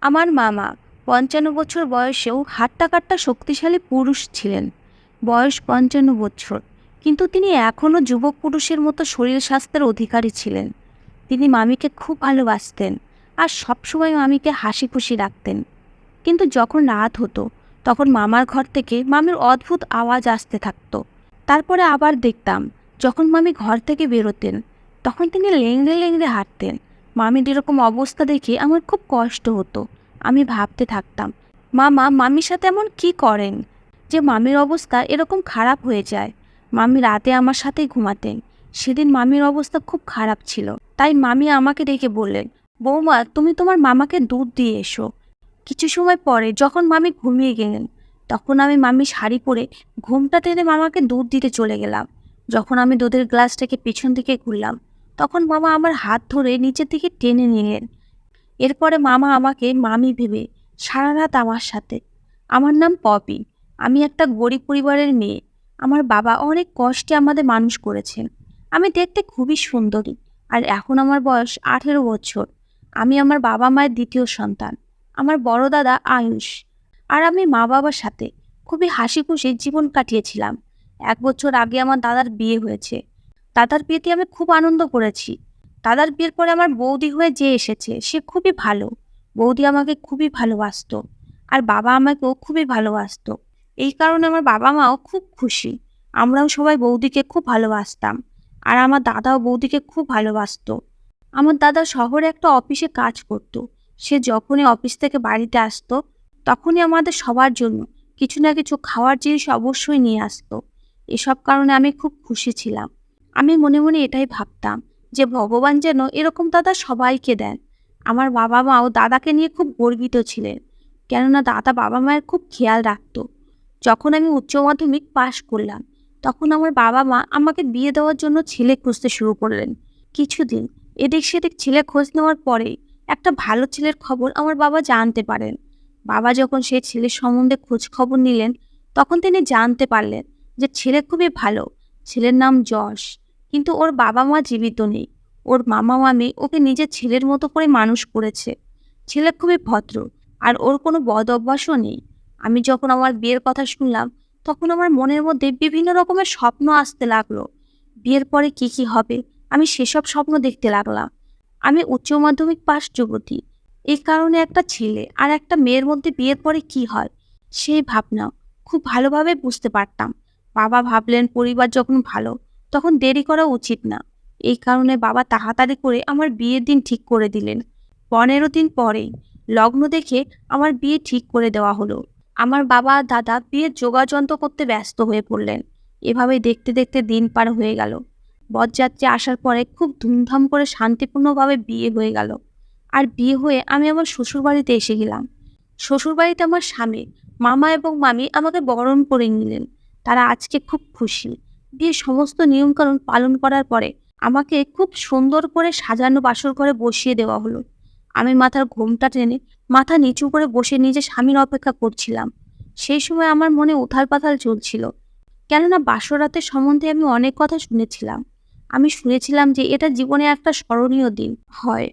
আমার মামা ৫৫ বছর বয়সেও হাট্টা-কাট্টা শক্তিশালী পুরুষ ছিলেন। বয়স ৫৫ বছর, কিন্তু তিনি এখনও যুবক পুরুষের মতো শরীর স্বাস্থ্যের অধিকারী ছিলেন। তিনি মামিকে খুব ভালোবাসতেন আর সবসময় মামিকে হাসি খুশি রাখতেন। কিন্তু যখন রাত হতো তখন মামার ঘর থেকে মামির অদ্ভুত আওয়াজ আসতে থাকতো। তারপরে আবার দেখতাম যখন মামি ঘর থেকে বেরোতেন তখন তিনি লেংড়ে লেংড়ে হাঁটতেন। মামির এরকম অবস্থা দেখে আমার খুব কষ্ট হতো। আমি ভাবতে থাকতাম, মামা মামির সাথে এমন কি করেন যে মামির অবস্থা এরকম খারাপ হয়ে যায়। মামি রাতে আমার সাথেই ঘুমাতেন। সেদিন মামির অবস্থা খুব খারাপ ছিল, তাই মামি আমাকে ডেকে বললেন, বৌমা তুমি তোমার মামাকে দুধ দিয়ে এসো। কিছু সময় পরে যখন মামি ঘুমিয়ে গেলেন তখন আমি মামির শাড়ি পরে ঘোমটা টেনে মামাকে দুধ দিতে চলে গেলাম। যখন আমি দুধের গ্লাসটাকে পিছন দিকে ঘুরলাম তখন মামা আমার হাত ধরে নিচের দিকে টেনে নিলেন। এরপরে মামা আমাকে মামি ভেবে সারা রাত আমার সাথে। আমার নাম পপি। আমি একটা গরিব পরিবারের মেয়ে। আমার বাবা অনেক কষ্টে আমাদের মানুষ করেছেন। আমি দেখতে খুবই সুন্দরী, আর এখন আমার বয়স 18 বছর। আমি আমার বাবা মায়ের দ্বিতীয় সন্তান। আমার বড় দাদা আয়ুষ আর আমি মা বাবার সাথে খুবই হাসি খুশি জীবন কাটিয়েছিলাম। 1 বছর আগে আমার দাদার বিয়ে হয়েছে। দাদার বিয়েতে আমি খুব আনন্দ করেছি। দাদার বিয়ের পরে আমার বৌদি হয়ে যে এসেছে সে খুবই ভালো। বৌদি আমাকে খুবই ভালোবাসতো, আর বাবা আমাকেও খুবই ভালোবাসতো। এই কারণে আমার বাবা মাও খুব খুশি। আমরাও সবাই বৌদিকে খুব ভালোবাসতাম, আর আমার দাদাও বৌদিকে খুব ভালোবাসতো। আমার দাদা শহরে একটা অফিসে কাজ করত। সে যখনই অফিস থেকে বাড়িতে আসতো তখনই আমাদের সবার জন্য কিছু না কিছু খাওয়ার জিনিস অবশ্যই নিয়ে আসতো। এসব কারণে আমি খুব খুশি ছিলাম। আমি মনে মনে এটাই ভাবতাম যে ভগবান যেন এরকম দাদা সবাইকে দেন। আমার বাবা মাও দাদাকে নিয়ে খুব গর্বিত ছিলেন, কেননা দাদা বাবা মায়ের খুব খেয়াল রাখতো। যখন আমি উচ্চ মাধ্যমিক পাশ করলাম তখন আমার বাবা মা আমাকে বিয়ে দেওয়ার জন্য ছেলে খুঁজতে শুরু করলেন। কিছুদিন এদিক সেদিক ছেলে খোঁজ নেওয়ার পরে একটা ভালো ছেলের খবর আমার বাবা জানতে পারেন। বাবা যখন সেই ছেলের সম্বন্ধে খোঁজ খবর নিলেন তখন তিনি জানতে পারলেন যে ছেলে খুবই ভালো। ছেলের নাম যশ, কিন্তু ওর বাবা মা জীবিত নেই। ওর মামা মামি ওকে নিজের ছেলের মতো করে মানুষ করেছে। ছেলে খুবই ভদ্র, আর ওর কোনো বদ অভ্যাসও নেই। আমি যখন আমার বিয়ের কথা শুনলাম তখন আমার মনের মধ্যে বিভিন্ন রকমের স্বপ্ন আসতে লাগলো। বিয়ের পরে কি কি হবে আমি সেসব স্বপ্ন দেখতে লাগলাম। আমি উচ্চ মাধ্যমিক পাশ যুবতী, এই কারণে একটা ছেলে আর একটা মেয়ের মধ্যে বিয়ের পরে কি হয় সেই ভাবনা খুব ভালোভাবে বুঝতে পারতাম। বাবা ভাবলেন পরিবার যখন ভালো তখন দেরি করা উচিত না। এই কারণে বাবা তাড়াতাড়ি করে আমার বিয়ের দিন ঠিক করে দিলেন। 15 দিন পরেই লগ্ন দেখে আমার বিয়ে ঠিক করে দেওয়া হলো। আমার বাবা আর দাদা বিয়ের যোগাযন্ত্র করতে ব্যস্ত হয়ে পড়লেন। এভাবে দেখতে দেখতে দিন পার হয়ে গেল। বরযাত্রী আসার পরে খুব ধুমধাম করে শান্তিপূর্ণভাবে বিয়ে হয়ে গেল। আর বিয়ে হয়ে আমি আমার শ্বশুরবাড়িতে এসে গেলাম। শ্বশুরবাড়িতে আমার স্বামী, মামা এবং মামি আমাকে বরণ করে নিলেন। তারা আজকে খুব খুশি। বিয়ের সমস্ত নিয়মকানুন পালন করার পরে আমাকে খুব সুন্দর করে সাজানো বাসর ঘরে বসিয়ে দেওয়া হলো। আমি মাথার ঘোমটা টেনে মাথা নিচু করে বসে নিজে স্বামীর অপেক্ষা করছিলাম। সেই সময় আমার মনে উথাল পাথাল চলছিল, কেননা বাসরাতের সম্বন্ধে আমি অনেক কথা শুনেছিলাম। আমি শুনেছিলাম যে এটা জীবনে একটা স্মরণীয় দিন হয়।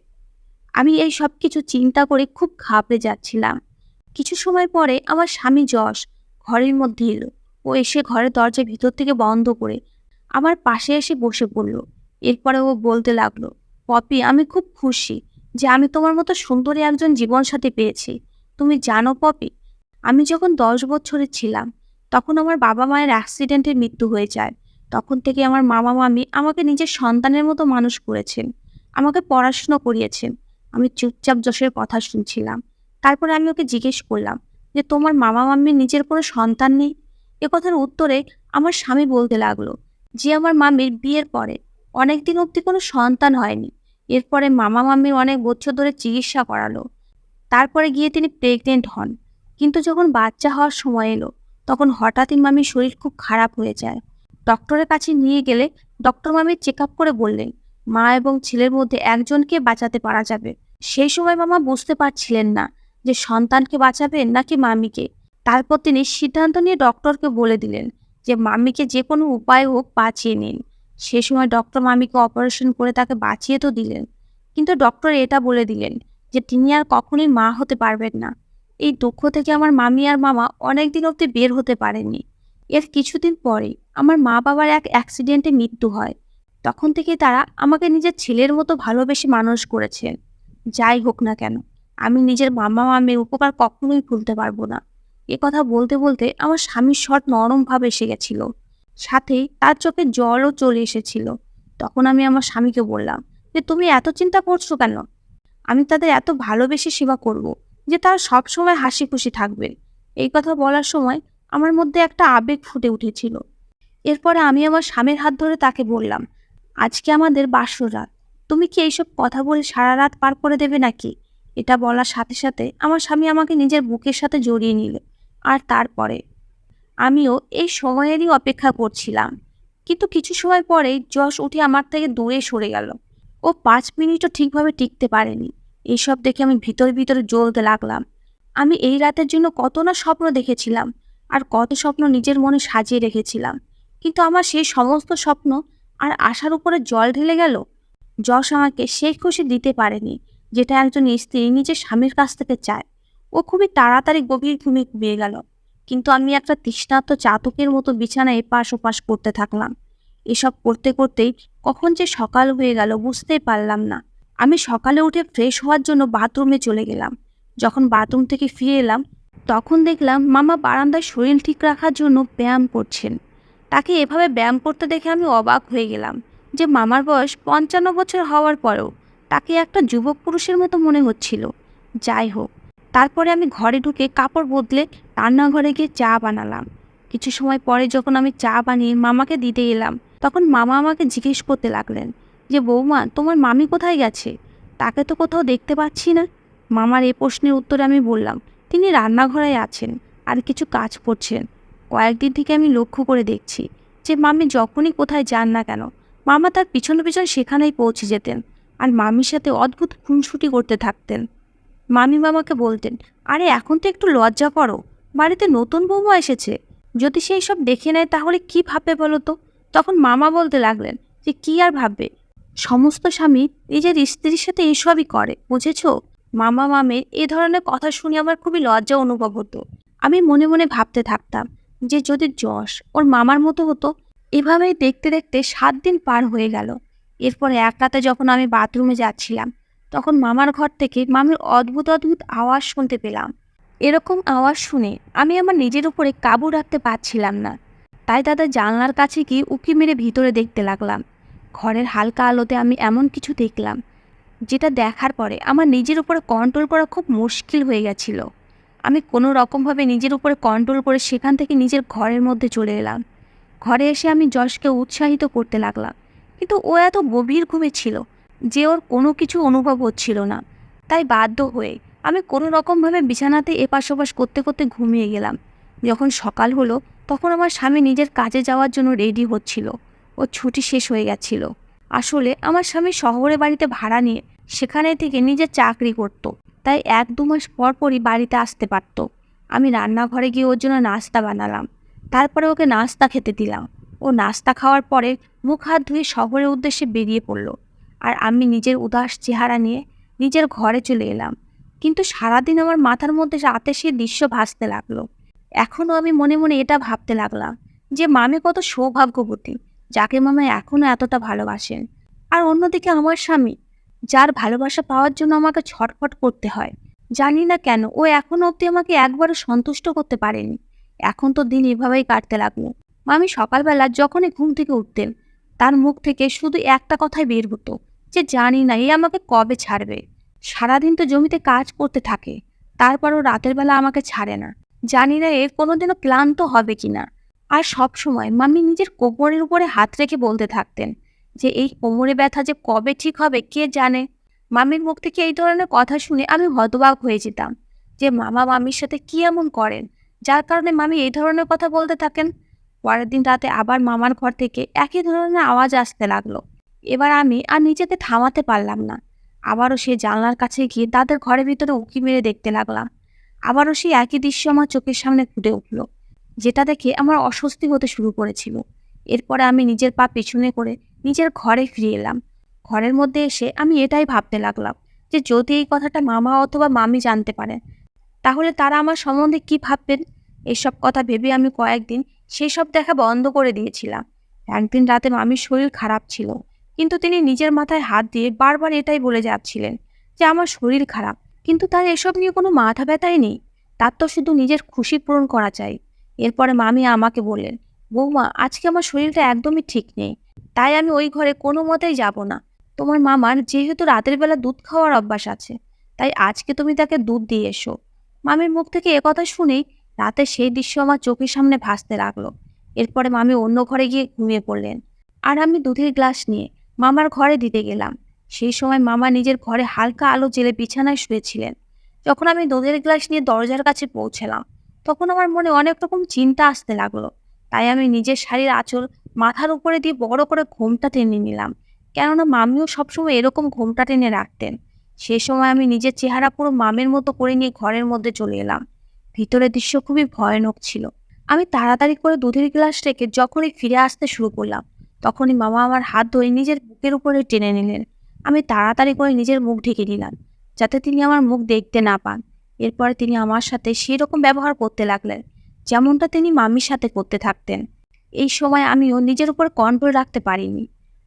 আমি এই সব কিছু চিন্তা করে খুব ঘাবড়ে যাচ্ছিলাম। কিছু সময় পরে আমার স্বামী যশ ঘরের মধ্যে এলো। ও এসে ঘরের দরজা ভিতর থেকে বন্ধ করে আমার পাশে এসে বসে পড়ল। এরপরে ও বলতে লাগলো, পপি আমি খুব খুশি যে আমি তোমার মতো সুন্দরী একজন জীবনসাথী পেয়েছি। তুমি জানো পপি, আমি যখন 10 বছরের ছিলাম তখন আমার বাবা মায়ের অ্যাক্সিডেন্টে মৃত্যু হয়ে যায়। তখন থেকে আমার মামা মামি আমাকে নিজের সন্তানের মতো মানুষ করেছেন, আমাকে পড়াশুনো করিয়েছেন। আমি চুপচাপ যশের কথা শুনছিলাম। তারপরে আমি ওকে জিজ্ঞেস করলাম যে তোমার মামা মাম্মির নিজের কোনো সন্তান নেই? এ কথার উত্তরে আমার স্বামী বলতে লাগলো যে আমার মামির বিয়ের পরে অনেকদিন অবধি কোনো সন্তান হয়নি। এরপরে মামা মাম্মির অনেক বছর ধরে চিকিৎসা করালো। তারপরে গিয়ে তিনি প্রেগনেন্ট হন। কিন্তু যখন বাচ্চা হওয়ার সময় এলো তখন হঠাৎই মামির শরীর খুব খারাপ হয়ে যায়। ডক্টরের কাছে নিয়ে গেলে ডক্টর মামির চেক আপ করে বললেন মা এবং ছেলের মধ্যে একজনকে বাঁচাতে পারা যাবে। সেই সময় মামা বুঝতে পারছিলেন না যে সন্তানকে বাঁচাবেন নাকি মামিকে। তারপর তিনি সিদ্ধান্ত নিয়ে ডক্টরকে বলে দিলেন যে মামিকে যে কোনো উপায় হোক বাঁচিয়ে নিন। সে সময় ডক্টর মামিকে অপারেশন করে তাকে বাঁচিয়ে তো দিলেন, কিন্তু ডক্টর এটা বলে দিলেন যে তিনি আর কখনোই মা হতে পারবেন না। এই দুঃখ থেকে আমার মামি আর মামা অনেকদিন অবধি বের হতে পারেননি। এর কিছুদিন পরেই আমার মা বাবার এক অ্যাক্সিডেন্টে মৃত্যু হয়। তখন থেকে তারা আমাকে নিজের ছেলের মতো ভালোবেসে মানুষ করেছেন। যাই হোক না কেন, আমি নিজের মামা মামির উপকার কখনোই ভুলতে পারবো না। এ কথা বলতে বলতে আমার স্বামীর স্বর নরম ভাবে এসে গেছিল, সাথেই তার চোখে জলও চলে এসেছিল। তখন আমি আমার স্বামীকে বললাম যে, তুমি এত চিন্তা করছো কেন? আমি তাদের এত ভালোবেসে সেবা করব যে তারা সবসময় হাসি খুশি থাকবে। এই কথা বলার সময় আমার মধ্যে একটা আবেগ ফুটে উঠেছিল। এরপরে আমি আমার স্বামীর হাত ধরে তাকে বললাম, আজকে আমাদের বাসর রাত, তুমি কি এইসব কথা বলে সারা রাত পার করে দেবে নাকি? এটা বলার সাথে সাথে আমার স্বামী আমাকে নিজের বুকের সাথে জড়িয়ে নিল। আর তারপরে আমিও এই সময়েরই অপেক্ষা করছিলাম। কিন্তু কিছু সময় পরেই যশ উঠে আমার থেকে দূরে সরে গেল। ও 5 মিনিটও ঠিকভাবে টিকতে পারেনি। এইসব দেখে আমি ভিতরে ভিতরে জ্বলতে লাগলাম। আমি এই রাতের জন্য কত না স্বপ্ন দেখেছিলাম, আর কত স্বপ্ন নিজের মনে সাজিয়ে রেখেছিলাম। কিন্তু আমার সেই সমস্ত স্বপ্ন আর আশার উপরে জল ঢেলে গেল। যশ আমাকে সেই খুশি দিতে পারেনি যেটা একজন স্ত্রী নিজের স্বামীর কাছ থেকে চায়। ও খুবই তাড়াতাড়ি গভীর ঘুমিয়ে গেল। কিন্তু আমি একটা তৃষ্ণার্ত চাতকের মতো বিছানায় এপাশ ওপাশ করতে থাকলাম। এসব করতে করতেই কখন যে সকাল হয়ে গেল বুঝতেই পারলাম না। আমি সকালে উঠে ফ্রেশ হওয়ার জন্য বাথরুমে চলে গেলাম। যখন বাথরুম থেকে ফিরে এলাম, তখন দেখলাম মামা বারান্দায় শরীর ঠিক রাখার জন্য ব্যায়াম করছেন। তাকে এভাবে ব্যায়াম করতে দেখে আমি অবাক হয়ে গেলাম যে মামার বয়স 55 বছর হওয়ার পরেও তাকে একটা যুবক পুরুষের মতো মনে হচ্ছিল। যাই হোক, তারপরে আমি ঘরে ঢুকে কাপড় বদলে রান্নাঘরে গিয়ে চা বানালাম। কিছু সময় পরে যখন আমি চা বানিয়ে মামাকে দিতে এলাম, তখন মামা আমাকে জিজ্ঞেস করতে লাগলেন যে, বৌমা, তোমার মামি কোথায় গেছে? তাকে তো কোথাও দেখতে পাচ্ছি না। মামার এই প্রশ্নের উত্তরে আমি বললাম, তিনি রান্নাঘরে আছেন আর কিছু কাজ করছেন। কয়েকদিন থেকে আমি লক্ষ্য করে দেখছি যে মামি যখনই কোথায় যান না কেন, মামা তার পিছনে পিছনে সেখানেই পৌঁছে যেতেন আর মামির সাথে অদ্ভুত খুনসুটি করতে থাকতেন। মামি মামাকে বলতেন, আরে এখন তো একটু লজ্জা করো, বাড়িতে নতুন বৌমা এসেছে, যদি সেই সব দেখে নেয় তাহলে কি ভাববে বলো তো? তখন মামা বলতে লাগলেন যে, কি আর ভাববে, সমস্ত স্বামী নিজের স্ত্রীর সাথে এসবই করে, বুঝেছো? মামা মামের এ ধরনের কথা শুনে আমার খুবই লজ্জা অনুভব হতো। আমি মনে মনে ভাবতে থাকতাম যে যদি যশ ওর মামার মতো হতো। এভাবেই দেখতে দেখতে 7 দিন পার হয়ে গেল। এরপরে এক রাতে যখন আমি বাথরুমে যাচ্ছিলাম, তখন মামার ঘর থেকে মামির অদ্ভুত অদ্ভুত আওয়াজ শুনতে পেলাম। এরকম আওয়াজ শুনে আমি আমার নিজের উপরে কাবু রাখতে পারছিলাম না। তাই তাদের জানলার কাছে গিয়ে উঁকি মেরে ভিতরে দেখতে লাগলাম। ঘরের হালকা আলোতে আমি এমন কিছু দেখলাম যেটা দেখার পরে আমার নিজের উপরে কন্ট্রোল করা খুব মুশকিল হয়ে গেছিল। আমি কোনো রকমভাবে নিজের উপরে কন্ট্রোল করে সেখান থেকে নিজের ঘরের মধ্যে চলে এলাম। ঘরে এসে আমি যশকে উৎসাহিত করতে লাগলাম, কিন্তু ও এত গভীর ঘুমে ছিল যে ওর কোনো কিছু অনুভব হচ্ছিল না। তাই বাধ্য হয়ে আমি কোনো রকমভাবে বিছানাতে এপাশ ওপাশ করতে করতে ঘুমিয়ে গেলাম। যখন সকাল হলো, তখন আমার স্বামী নিজের কাজে যাওয়ার জন্য রেডি হচ্ছিল। ওর ছুটি শেষ হয়ে গেছিল। আসলে আমার স্বামী শহরে বাড়িতে ভাড়া নিয়ে সেখানে থেকে নিজের চাকরি করত, তাই 1-2 মাস পর পরই বাড়িতে আসতে পারত। আমি রান্নাঘরে গিয়ে ওর জন্য নাস্তা বানালাম। তারপরে ওকে নাস্তা খেতে দিলাম। ও নাস্তা খাওয়ার পরে মুখ হাত ধুয়ে শহরের উদ্দেশ্যে বেরিয়ে পড়ল। আর আমি নিজের উদাস চেহারা নিয়ে নিজের ঘরে চলে এলাম। কিন্তু সারাদিন আমার মাথার মধ্যে রাতে সে দৃশ্য ভাসতে লাগলো। এখনও আমি মনে মনে এটা ভাবতে লাগলাম যে মামি কত সৌভাগ্যবতী, যাকে মামা এখনও এতটা ভালোবাসেন। আর অন্যদিকে আমার স্বামী, যার ভালোবাসা পাওয়ার জন্য আমাকে ছটফট করতে হয়। জানি না কেন ও এখনো অবধি আমাকে একবারও সন্তুষ্ট করতে পারেনি। এখন তো দিন এভাবেই কাটতে লাগলো। মামি সকালবেলা যখনই ঘুম থেকে উঠতেন, তার মুখ থেকে শুধু একটা কথাই বের হতো যে, জানি না এ আমাকে কবে ছাড়বে। সারাদিন তো জমিতে কাজ করতে থাকে, তারপরও রাতের বেলা আমাকে ছাড়ে না। জানি না এর কোনোদিনও ক্লান্ত হবে কিনা। আর সব সময় মামি নিজের কোমরের উপরে হাত রেখে বলতে থাকতেন যে এই কোমরে ব্যথা যে কবে ঠিক হবে কে জানে। মামির মুখ থেকে এই ধরনের কথা শুনে আমি হতবাক হয়ে যেতাম যে মামা মামির সাথে কি এমন করেন যার কারণে মামি এই ধরনের কথা বলতে থাকেন। পরের দিন রাতে আবার মামার ঘর থেকে একই ধরনের আওয়াজ আসতে লাগলো। এবার আমি আর নিজেকে থামাতে পারলাম না। আবারও সে জানলার কাছে গিয়ে তাদের ঘরের ভিতরে উঁকি মেরে দেখতে লাগলাম। আবারও সেই একই দৃশ্য আমার চোখের সামনে ফুটে উঠল, যেটা দেখে আমার অস্বস্তি হতে শুরু করেছিল। এরপরে আমি নিজের পা পিছনে করে নিজের ঘরে ফিরে এলাম। ঘরের মধ্যে এসে আমি এটাই ভাবতে লাগলাম যে যদি এই কথাটা মামা অথবা মামি জানতে পারেন তাহলে তারা আমার সম্বন্ধে কি ভাববেন। এসব কথা ভেবে আমি কয়েকদিন সেসব দেখা বন্ধ করে দিয়েছিলাম। একদিন রাতে মামির শরীর খারাপ ছিল, কিন্তু তিনি নিজের মাথায় হাত দিয়ে বারবার এটাই বলে যাচ্ছিলেন যে আমার শরীর খারাপ, কিন্তু তার এসব নিয়ে কোনো মাথা ব্যথাই নেই। তার তো শুধু নিজের খুশি পূরণ করা চাই। এরপরে মামি আমাকে বললেন, বৌমা আজকে আমার শরীরটা একদমই ঠিক নেই, তাই আমি ওই ঘরে কোনো মতেই যাব না। তোমার মামার যেহেতু রাতের বেলা দুধ খাওয়ার অভ্যাস আছে, তাই আজকে তুমি তাকে দুধ দিয়ে এসো। মামির মুখ থেকে একথা শুনেই রাতে সেই দৃশ্য আমার চোখের সামনে ভাসতে লাগলো। এরপরে মামি অন্য ঘরে গিয়ে ঘুমিয়ে পড়লেন, আর আমি দুধের গ্লাস নিয়ে মামার ঘরে দিতে গেলাম। সেই সময় মামা নিজের ঘরে হালকা আলো জেলে বিছানায় শুয়েছিলেন। যখন আমি দুধের গ্লাস নিয়ে দরজার কাছে পৌঁছালাম, তখন আমার মনে অনেক রকম চিন্তা আসতে লাগলো। তাই আমি নিজের শাড়ির আঁচল মাথার উপরে দিয়ে বড় করে ঘোমটা টেনে নিলাম, কেননা মামিও সবসময় এরকম ঘোমটা টেনে রাখতেন। সে সময় আমি নিজের চেহারা পুরো মামের মতো করে নিয়ে ঘরের মধ্যে চলে এলাম। ভিতরের দৃশ্য খুবই ভয়ানক ছিল। আমি তাড়াতাড়ি করে দুধের গ্লাস রেখে যখনই ফিরে আসতে শুরু করলাম, তখনই মামা আমার হাত ধরে নিজের বুকের উপরে টেনে নিলেন। আমি তাড়াতাড়ি করে নিজের মুখ ঢেকে নিলাম, যাতে তিনি আমার মুখ দেখতে না পান। এরপরে তিনি আমার সাথে সেই রকম ব্যবহার করতে লাগলেন যেমনটা তিনি মামির সাথে করতে থাকতেন। এই সময় আমিও নিজের উপর কন্ট্রোল রাখতে পারিনি,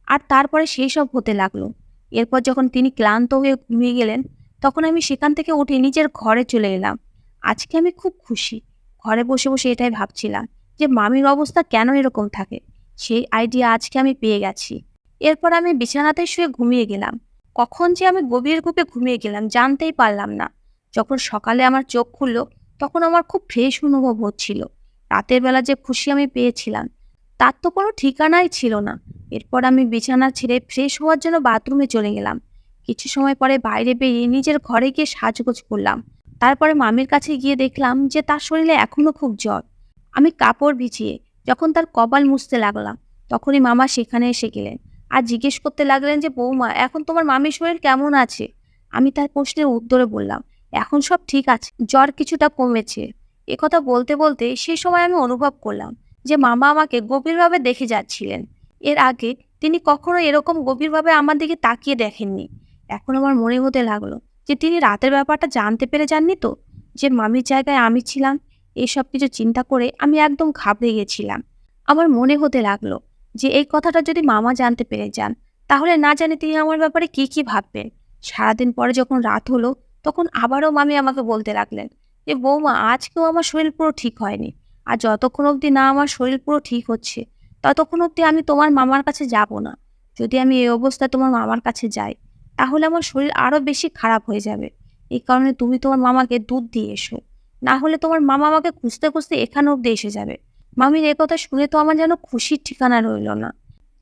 আর তারপরে সেই সব হতে লাগলো। এরপর যখন তিনি ক্লান্ত হয়ে ঘুমিয়ে গেলেন, তখন আমি সেখান থেকে উঠে নিজের ঘরে চলে এলাম। আজকে আমি খুব খুশি। ঘরে বসে বসে এটাই ভাবছিলাম যে মামির অবস্থা কেন এরকম থাকে। সেই আইডিয়া আজকে আমি পেয়ে গেছি। এরপর আমি বিছানাতে শুয়ে ঘুমিয়ে গেলাম। কখন যে আমি গভীর ঘুমে ঘুমিয়ে গেলাম জানতেই পারলাম না। যখন সকালে আমার চোখ খুললো, তখন আমার খুব ফ্রেশ অনুভব হচ্ছিল। রাতের বেলা যে খুশি আমি পেয়েছিলাম তার তো কোনো ঠিকানাই ছিল না। এরপর আমি বিছানা ছেড়ে ফ্রেশ হওয়ার জন্য বাথরুমে চলে গেলাম। কিছু সময় পরে বাইরে বেরিয়ে নিজের ঘরে গিয়ে সাজগোজ করলাম। তারপরে মামির কাছে গিয়ে দেখলাম যে তার শরীরে এখনো খুব জ্বর। আমি কাপড় ভিজিয়ে যখন তার কপাল মুছতে লাগলাম, তখনই মামা সেখানে এসে গেলেন আর জিজ্ঞেস করতে লাগলেন যে বৌমা এখন তোমার মামির শরীর কেমন আছে। আমি তার প্রশ্নের উত্তরে বললাম, এখন সব ঠিক আছে, জ্বর কিছুটা কমেছে। একথা বলতে বলতে সেই সময় আমি অনুভব করলাম যে মামা আমাকে গভীরভাবে দেখে যাচ্ছিলেন। এর আগে তিনি কখনো এরকম গভীরভাবে আমার দিকে তাকিয়ে দেখেননি। এখন আমার মনে হতে লাগলো যে তিনি রাতের ব্যাপারটা জানতে পেরে যাননি তো, যে মামির জায়গায় আমি ছিলাম। এইসব কিছু চিন্তা করে আমি একদম ঘাবড়ে গেছিলাম। আমার মনে হতে লাগলো যে এই কথাটা যদি মামা জানতে পেরে যান, তাহলে না জানি তিনি আমার ব্যাপারে কি কি ভাববেন। সারাদিন পরে যখন রাত হলো, তখন আবারও মামি আমাকে বলতে লাগলেন যে বৌমা আজকেও আমার শরীর পুরো ঠিক হয়নি, আর যতক্ষণ অবধি না আমার শরীর পুরো ঠিক হচ্ছে ততক্ষণ অবধি আমি তোমার মামার কাছে যাব না। যদি আমি এই অবস্থায় তোমার মামার কাছে যাই, তাহলে আমার শরীর আরও বেশি খারাপ হয়ে যাবে। এই কারণে তুমি তোমার মামাকে দুধ দিয়ে এসো, না হলে তোমার মামা আমাকে খুঁজতে খুঁজতে এখানে অবধি এসে যাবে। মামির এ কথা শুনে তো আমার যেন খুশির ঠিকানা রইল না।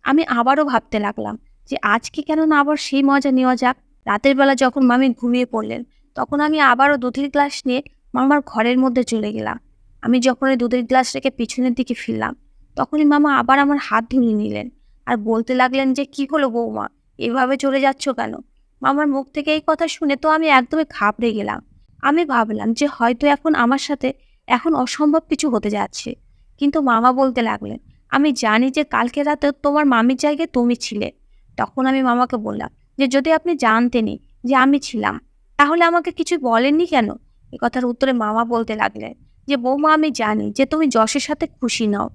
আমি আবারও ভাবতে লাগলাম যে আজকে কেন না আবার সেই মজা নেওয়া যাক। রাতের বেলা যখন মামি ঘুমিয়ে পড়লেন, তখন আমি আবারও দুধের গ্লাস নিয়ে মামার ঘরের মধ্যে চলে গেলাম। আমি যখন ওই দুধের গ্লাস রেখে পিছনের দিকে ফিরলাম, তখনই মামা আবার আমার হাত ধরিয়ে নিলেন আর বলতে লাগলেন যে কি হলো বৌমা, এভাবে চলে যাচ্ছ কেন। মামার মুখ থেকে এই কথা শুনে তো আমি একদমই ঘাবড়ে গেলাম। আমি ভাবলাম যে হয়তো এখন আমার সাথে এখন অসম্ভব কিছু হতে যাচ্ছে। কিন্তু মামা বলতে লাগলেন, আমি জানি যে কালকে রাতে তোমার মামির জায়গায় তুমি ছিলে। তখন আমি মামাকে বললাম যে যদি আপনি জানতেনই যে আমি ছিলাম, তাহলে আমাকে কিছু বলেননি কেন। এ কথার উত্তরে মামা বলতে লাগলেন যে বৌমা আমি জানি যে তুমি যশের সাথে খুশি নও,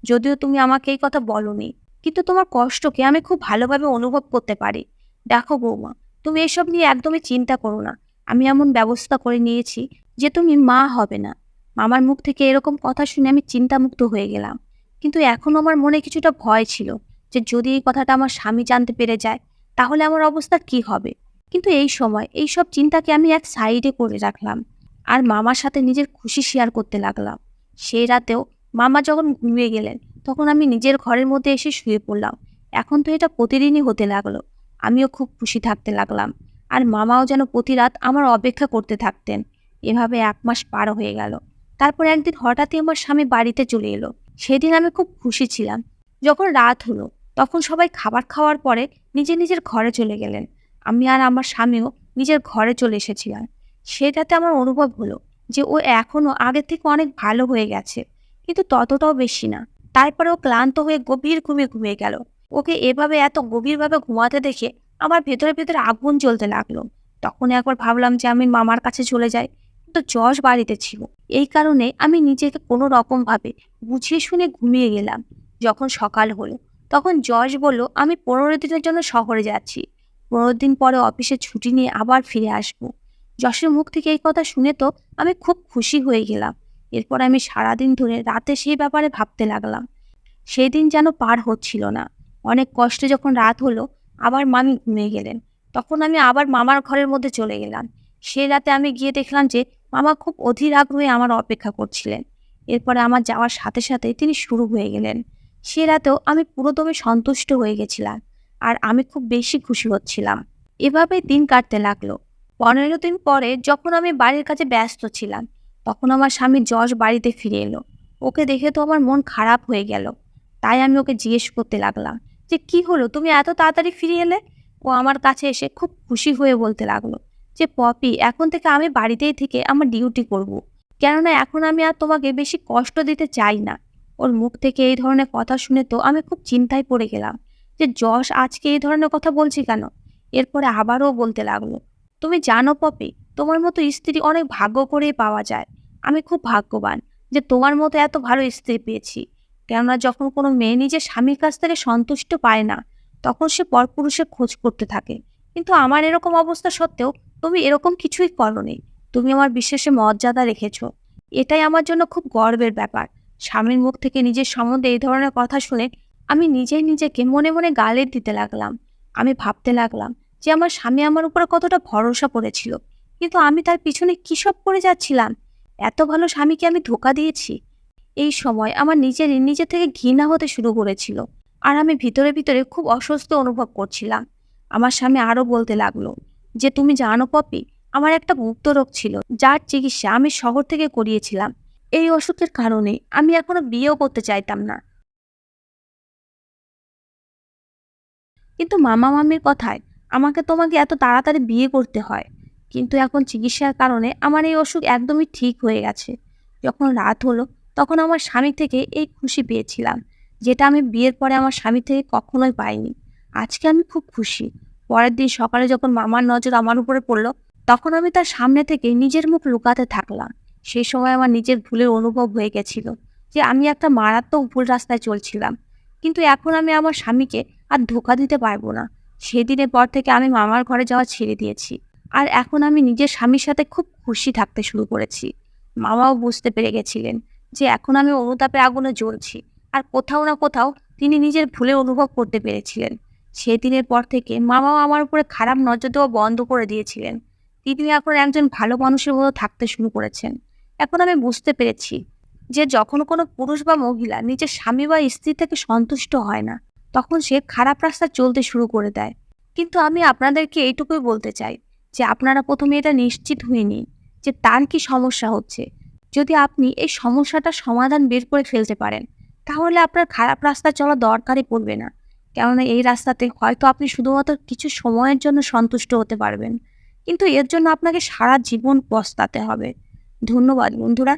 যদিও তুমি আমাকে এই কথা বলনি, কিন্তু তোমার কষ্টকে আমি খুব ভালোভাবে অনুভব করতে পারি। দেখো বৌমা, তুমি এসব নিয়ে একদমই চিন্তা করো না। আমি এমন ব্যবস্থা করে নিয়েছি যে তুমি মা হবে না। মামার মুখ থেকে এরকম কথা শুনে আমি চিন্তামুক্ত হয়ে গেলাম। কিন্তু এখনও আমার মনে কিছুটা ভয় ছিল যে যদি এই কথাটা আমার স্বামী জানতে পেরে যায়, তাহলে আমার অবস্থা কি হবে। কিন্তু এই সময় এই সব চিন্তাকে আমি এক সাইডে করে রাখলাম আর মামার সাথে নিজের খুশি শেয়ার করতে লাগলাম। সেই রাতেও মামা যখন ঘুমিয়ে গেলেন, তখন আমি নিজের ঘরের মধ্যে এসে শুয়ে পড়লাম। এখন তো এটা প্রতিদিনই হতে লাগলো। আমিও খুব খুশি থাকতে লাগলাম, আর মামাও যেন প্রতি রাত আমার অপেক্ষা করতে থাকতেন। এভাবে 1 মাস পার হয়ে গেল। তারপর একদিন হঠাৎই আমার স্বামী বাড়িতে চলে এলো। সেদিন আমি খুব খুশি ছিলাম। যখন রাত হলো, তখন সবাই খাবার খাওয়ার পরে নিজের নিজের ঘরে চলে গেলেন। আমি আর আমার স্বামীও নিজের ঘরে চলে এসেছিলাম। সেটাতে আমার অনুভব হলো যে ও এখনও আগের থেকে অনেক ভালো হয়ে গেছে, কিন্তু ততটাও বেশি না। তারপরেও ক্লান্ত হয়ে গভীর ঘুমে ঘুমিয়ে গেল। ওকে এভাবে এত গভীরভাবে ঘুমাতে দেখে আমার ভেতরে ভেতরে আগুন জ্বলতে লাগলো। তখনই একবার ভাবলাম যে আমি মামার কাছে চলে যাই, কিন্তু যশ বাড়িতে ছিল। এই কারণে আমি নিজেকে কোনো রকমভাবে বুঝিয়ে শুনে ঘুমিয়ে গেলাম। যখন সকাল হলো তখন যশ বলল আমি 15 দিনের জন্য শহরে যাচ্ছি, 15 দিন পরে অফিসে ছুটি নিয়ে আবার ফিরে আসবো। যশের মুখ থেকে এই কথা শুনে তো আমি খুব খুশি হয়ে গেলাম। এরপর আমি সারাদিন ধরে রাতে সেই ব্যাপারে ভাবতে লাগলাম। সেই দিন যেন পার হচ্ছিল না। অনেক কষ্টে যখন রাত হলো আবার মামি ঘুমিয়ে গেলেন, তখন আমি আবার মামার ঘরের মধ্যে চলে গেলাম। সেই রাতে আমি গিয়ে দেখলাম যে মামা খুব অধীর আগ্রহে আমার অপেক্ষা করছিলেন। এরপরে আমার যাওয়ার সাথে সাথে তিনি শুরু হয়ে গেলেন। সে রাতেও আমি পুরোদমে সন্তুষ্ট হয়ে গেছিলাম, আর আমি খুব বেশি খুশি হচ্ছিলাম। এভাবেই দিন কাটতে লাগলো। 15 দিন পরে যখন আমি বাড়ির কাছে ব্যস্ত ছিলাম, তখন আমার স্বামী যশ বাড়িতে ফিরে এলো। ওকে দেখে তো আমার মন খারাপ হয়ে গেল। তাই আমি ওকে জিজ্ঞেস করতে লাগলাম যে কি হলো, তুমি এত তাড়াতাড়ি ফিরে এলে? ও আমার কাছে এসে খুব খুশি হয়ে বলতে লাগলো যে পপি, এখন থেকে আমি বাড়িতেই থেকে আমার ডিউটি করব, কেননা এখন আমি আর তোমাকে বেশি কষ্ট দিতে চাই না। ওর মুখ থেকে এই ধরনের কথা শুনে তো আমি খুব চিন্তায় পড়ে গেলাম যে যশ আজকে এই ধরনের কথা বলছি কেন। এরপরে আবারও বলতে লাগলো, তুমি জানো পপি, তোমার মতো স্ত্রী অনেক ভাগ্য করেই পাওয়া যায়। আমি খুব ভাগ্যবান যে তোমার মতো এত ভালো স্ত্রী পেয়েছি। কেননা যখন কোনো মেয়ে নিজের স্বামীর কাছ থেকে সন্তুষ্ট পায় না, তখন সে পরপুরুষের খোঁজ করতে থাকে। কিন্তু আমার এরকম অবস্থা সত্ত্বেও তুমি এরকম কিছুই করোনি। তুমি আমার বিশ্বাসে মর্যাদা রেখেছো। এটাই আমার জন্য খুব গর্বের ব্যাপার। স্বামীর মুখ থেকে নিজের সম্বন্ধে এই ধরনের কথা শুনে আমি নিজেই নিজেকে মনে মনে গালি দিতে লাগলাম। আমি ভাবতে লাগলাম যে আমার স্বামী আমার উপরে কতটা ভরসা করেছিল, কিন্তু আমি তার পিছনে কী সব করে যাচ্ছিলাম। এত ভালো স্বামীকে আমি ধোঁকা দিয়েছি। এই সময় আমার নিজে থেকে ঘৃণা হতে শুরু করেছিল, আর আমি ভিতরে ভিতরে খুব অস্বস্তি অনুভব করছিলাম। আমার স্বামী আরও বলতে লাগলো যে তুমি জানো পপি, আমার একটা গুপ্ত রোগ ছিল যার চিকিৎসা আমি শহর থেকে করিয়েছিলাম। এই অসুখের কারণে আমি এখনো বিয়েও করতে চাইতাম না, কিন্তু মামা মামির কথায় আমাকে তোমাকে এত তাড়াতাড়ি বিয়ে করতে হয়। কিন্তু এখন চিকিৎসার কারণে আমার এই অসুখ একদমই ঠিক হয়ে গেছে। যখন রাত হলো তখন আমার স্বামী থেকে এই খুশি পেয়েছিলাম, যেটা আমি বিয়ের পরে আমার স্বামী থেকে কখনোই পাইনি। আজকে আমি খুব খুশি। পরের দিন সকালে যখন মামার নজর আমার উপরে পড়লো, তখন আমি তার সামনে থেকে নিজের মুখ লুকাতে থাকলাম। সেই সময় আমার নিজের ভুলের অনুভব হয়ে গেছিল যে আমি একটা মারাত্মক ভুল রাস্তায় চলছিলাম। কিন্তু এখন আমি আমার স্বামীকে আর ধোঁকা দিতে পারবো না। সেদিনের পর থেকে আমি মামার ঘরে যাওয়া ছেড়ে দিয়েছি, আর এখন আমি নিজের স্বামীর সাথে খুব খুশি থাকতে শুরু করেছি। মামাও বুঝতে পেরে গেছিলেন যে এখন আমি অনুতাপে আগুনে জ্বলছি, আর কোথাও না কোথাও তিনি নিজের ভুলে অনুভব করতে পেরেছিলেন। সেদিনের পর থেকে মামাও আমার উপরে খারাপ নজর দেওয়া বন্ধ করে দিয়েছিলেন। তিনি এখন একজন ভালো মানুষের মতো থাকতে শুরু করেছেন। এখন আমি বুঝতে পেরেছি যে যখন কোনো পুরুষ বা মহিলা নিজের স্বামী বা স্ত্রী থেকে সন্তুষ্ট হয় না, তখন সে খারাপ রাস্তায় চলতে শুরু করে দেয়। কিন্তু আমি আপনাদেরকে এইটুকুই বলতে চাই যে আপনারা প্রথমে এটা নিশ্চিত হয়ে নিন যে তার কি সমস্যা হচ্ছে। যদি আপনি এই সমস্যাটার সমাধান বের করে ফেলতে পারেন, তাহলে আপনার খারাপ রাস্তা চলা দরকারই পড়বে না। কেননা এই রাস্তাতে হয়তো আপনি শুধুমাত্র কিছু সময়ের জন্য সন্তুষ্ট হতে পারবেন, কিন্তু এর জন্য আপনাকে সারা জীবন পস্তাতে হবে। ধন্যবাদ বন্ধুরা।